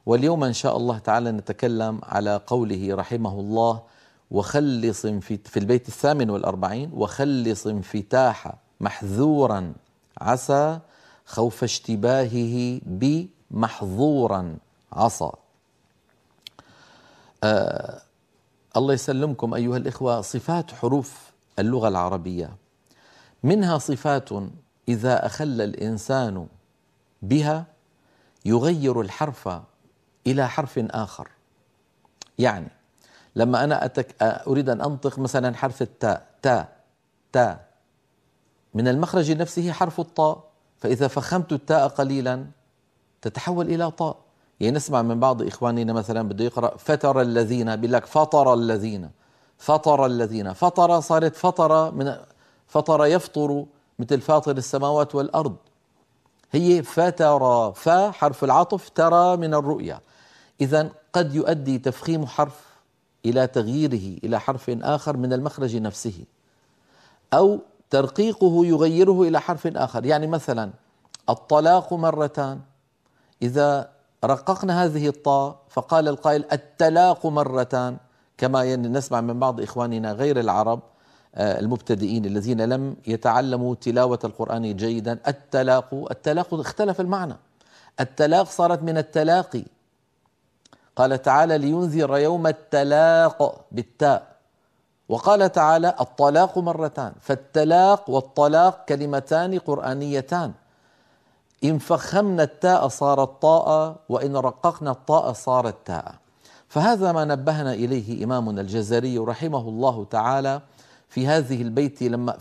واليوم إن شاء الله تعالى نتكلم على قوله رحمه الله: وخلص في البيت 48، وخلص انفتاح محذورا عسى خوف اشتباهه بمحظورا عصى. الله يسلمكم أيها الإخوة. صفات حروف اللغة العربية منها صفات إذا أخل الإنسان بها يغير الحرف إلى حرف آخر. يعني لما أنا أريد أن أنطق مثلا حرف التاء، تا من المخرج نفسه حرف الطاء، فإذا فخمت التاء قليلا تتحول إلى طاء. يعني نسمع من بعض إخواننا مثلا بده يقرأ فتر الذين، بيقول لك فطر الذين، فطر الذين، فطر صارت فطر، من فطر يفطر مثل فاطر السماوات والأرض. هي فترى، فا حرف العطف، ترى من الرؤيا. إذن قد يؤدي تفخيم حرف إلى تغييره إلى حرف آخر من المخرج نفسه، أو ترقيقه يغيره إلى حرف آخر. يعني مثلا الطلاق مرتان، إذا رققنا هذه الطاء فقال القائل التلاق مرتان، كما نسمع من بعض إخواننا غير العرب المبتدئين الذين لم يتعلموا تلاوة القرآن جيدا: التلاق اختلف المعنى. التلاق صارت من التلاقي، قال تعالى: لينذر يوم التلاق بالتاء، وقال تعالى: الطلاق مرتان. فالتلاق والطلاق كلمتان قرآنيتان، إن فخمنا التاء صارت طاء، وإن رققنا الطاء صارت تاء. فهذا ما نبهنا إليه إمامنا الجزري رحمه الله تعالى في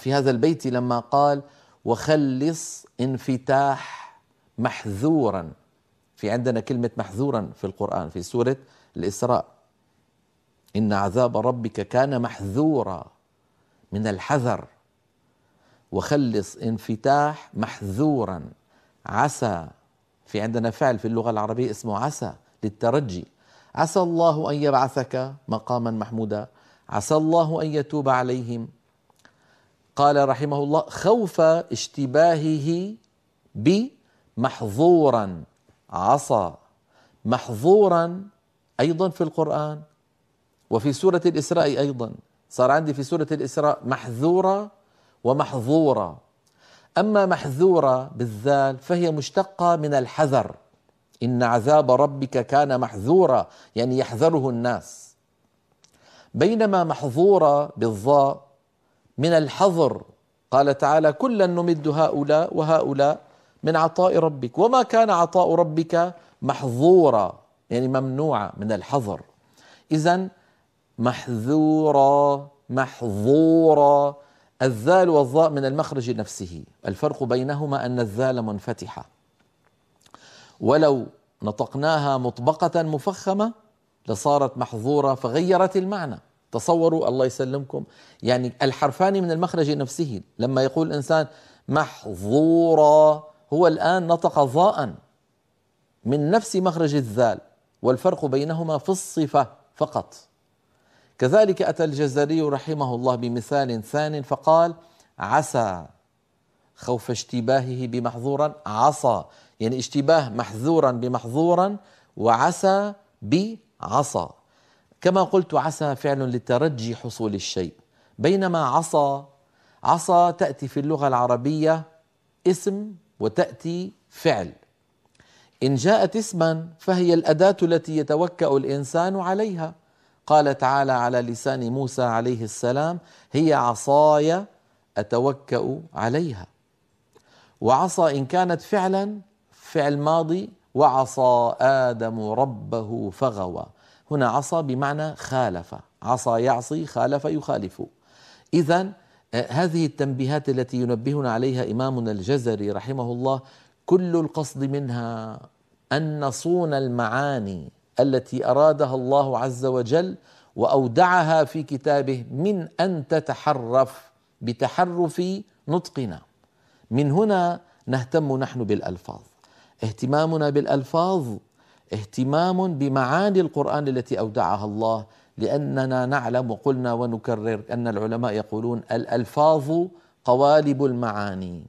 هذا البيت لما قال: وخلص انفتاح محذورا. في عندنا كلمة محذورا في القرآن في سورة الإسراء: إن عذاب ربك كان محذورا، من الحذر. وخلص انفتاح محذورا عسى. في عندنا فعل في اللغة العربية اسمه عسى للترجي: عسى الله أن يبعثك مقاما محمودا، عسى الله أن يتوب عليهم. قال رحمه الله: خوف اشتباهه بمحظورا عصى. محظورا أيضا في القرآن وفي سورة الإسراء أيضا. صار عندي في سورة الإسراء محذورة ومحظورة. أما محذورة بالذال فهي مشتقة من الحذر: إن عذاب ربك كان محذورا، يعني يحذره الناس. بينما محظورة بالضاء من الحظر، قال تعالى: كلا نمد هؤلاء وهؤلاء من عطاء ربك وما كان عطاء ربك محظورا، يعني ممنوعة من الحظر. إذن محذورا محظورا، الذال والظاء من المخرج نفسه. الفرق بينهما أن الذال منفتحة، ولو نطقناها مطبقة مفخمة لصارت محظورة فغيرت المعنى. تصوروا الله يسلمكم، يعني الحرفان من المخرج نفسه. لما يقول الإنسان محظورا هو الآن نطق ظاء من نفس مخرج الذال، والفرق بينهما في الصفة فقط. كذلك أتى الجزري رحمه الله بمثال ثان فقال: عسى خوف اشتباهه بمحظورا عصى، يعني اشتباه محذورا بمحظورا، وعسى بعصى. كما قلت عسى فعل لترجي حصول الشيء، بينما عصى تأتي في اللغة العربية اسم وتأتي فعل. إن جاءت اسما فهي الأداة التي يتوكأ الإنسان عليها. قال تعالى على لسان موسى عليه السلام: هي عصاي أتوكأ عليها. وعصى إن كانت فعلا فعل ماضي: وعصى آدم ربه فغوى. هنا عصى بمعنى خالف، عصى يعصي، خالف يخالف. إذن هذه التنبيهات التي ينبهنا عليها إمامنا الجزري رحمه الله كل القصد منها أن نصون المعاني التي أرادها الله عز وجل وأودعها في كتابه من أن تتحرف بتحرف نطقنا. من هنا نهتم نحن بالألفاظ. اهتمامنا بالألفاظ اهتمام بمعاني القرآن التي أودعها الله، لأننا نعلم وقلنا ونكرر أن العلماء يقولون: الألفاظ قوالب المعاني.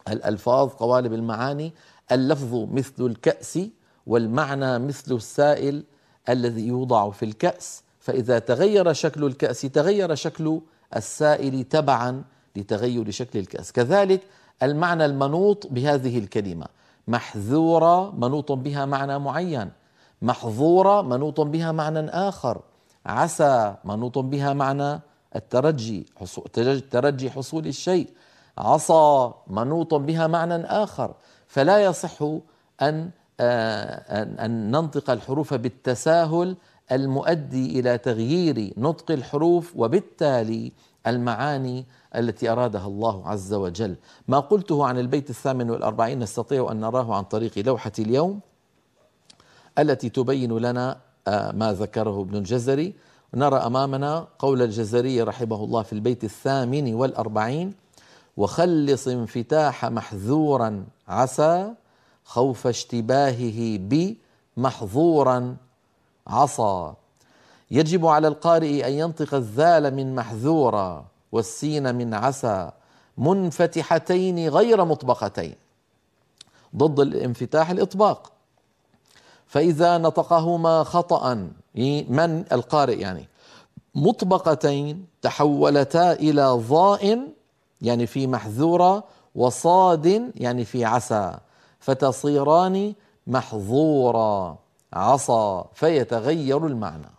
الألفاظ قوالب المعاني. اللفظ مثل الكأس والمعنى مثل السائل الذي يوضع في الكأس، فإذا تغير شكل الكأس تغير شكل السائل تبعا لتغير شكل الكأس. كذلك المعنى المنوط بهذه الكلمة، محذورة منوط بها معنى معين، محظورة منوط بها معنى آخر، عسى منوط بها معنى الترجي، ترجي حصول الشيء، عصى منوط بها معنى آخر. فلا يصح أن ننطق الحروف بالتساهل المؤدي إلى تغيير نطق الحروف وبالتالي المعاني التي أرادها الله عز وجل. ما قلته عن البيت 48 نستطيع أن نراه عن طريق لوحة اليوم التي تبين لنا ما ذكره ابن الجزري. نرى أمامنا قول الجزري رحمه الله في البيت 48: وخلص انفتاح محذورا عسى خوف اشتباهه بمحظورا عصى. يجب على القارئ أن ينطق الذال من محذورا والسين من عسى منفتحتين غير مطبقتين، ضد الانفتاح الإطباق. فإذا نطقهما خطأ، من القارئ يعني، مطبقتين تحولتا إلى ضاء يعني في محذورة وصاد يعني في عسى، فتصيران محظورا عصى، فيتغير المعنى.